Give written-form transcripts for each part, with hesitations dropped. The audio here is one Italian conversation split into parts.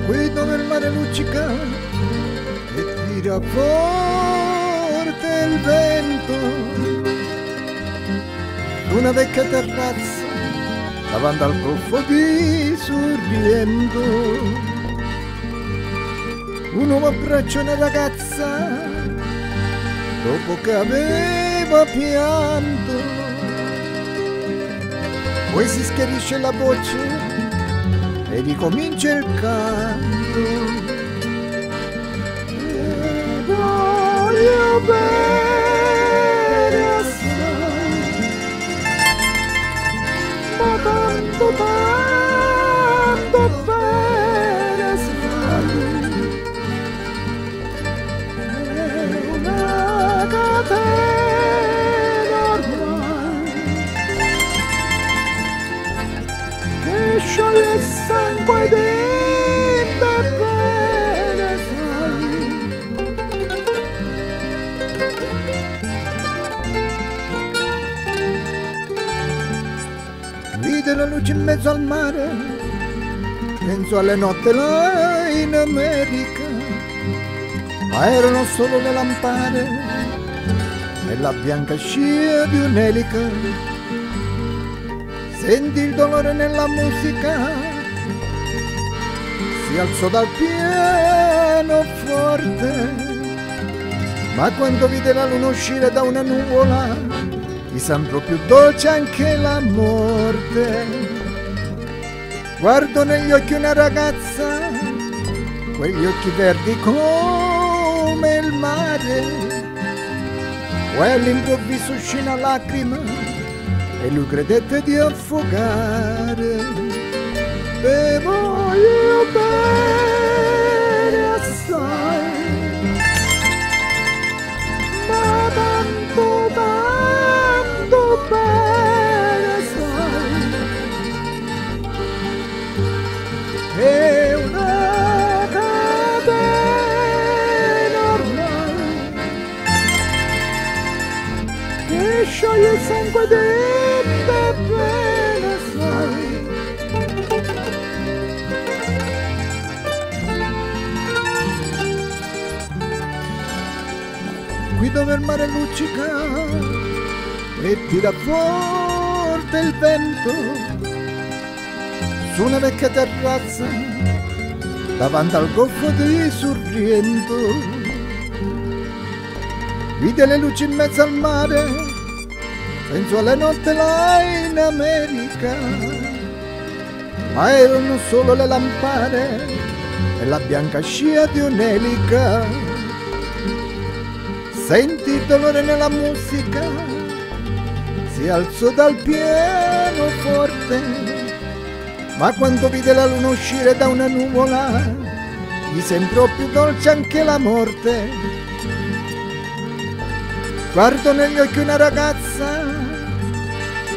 Qui dove il mare luccica e tira forte il vento, una vecchia terrazza davanti al goffo di Sorrento, un uomo abbraccia una ragazza dopo che aveva pianto, poi si schiarisce la voce e ricomincia il canto. E voglio bene assai, ma tanto bene assai. È una catena ormai che scioglie il sangue di te bene sai. Vide la luce in mezzo al mare, penso alle notte là in America, ma erano solo le lampade e la bianca scia di un'elica. Sentì il dolore nella musica, si alzò dal pianoforte, ma quando vide la luna uscire da una nuvola, gli sembrò più dolce anche la morte. Guardò negli occhi una ragazza, quegli occhi verdi come il mare, poi all'improvviso uscì una lacrima e lui credette di affogare. Te voglio bene assai, ma tanto bene sai. È una catena ormai che scioglie il sangue di te bene sai. Qui dove il mare luccica e tira forte il vento, su una vecchia terrazza davanti al goffo di Sorrento, vide le luci in mezzo al mare, penso alle notte là in America, ma erano solo le lampade e la bianca scia di un'elica. Sentì il dolore nella musica, si alzò dal pianoforte, ma quando vide la luna uscire da una nuvola, gli sembrò più dolce anche la morte. Guardò negli occhi una ragazza,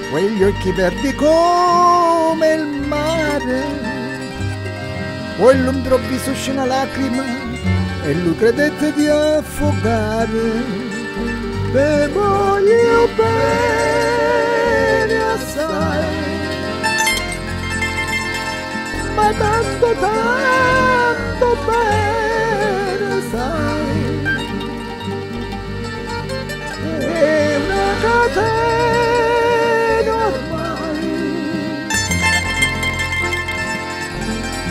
quegli occhi verdi come il mare, poi all'improvviso uscì una lacrima e lui credette di affogare. Te voglio bene assai, ma tanto bene sai. È una catena ormai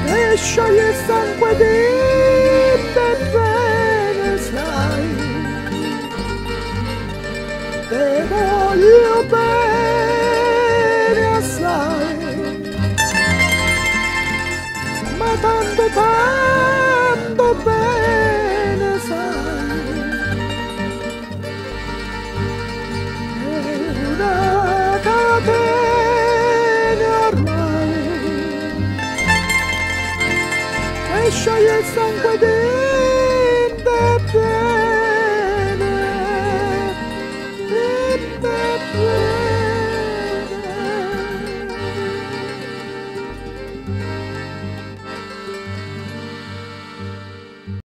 che scioglie il sangue di te bene sai. Te voglio bene assai, ma tanto bene sai. È una catena ormai che scioglie il sangue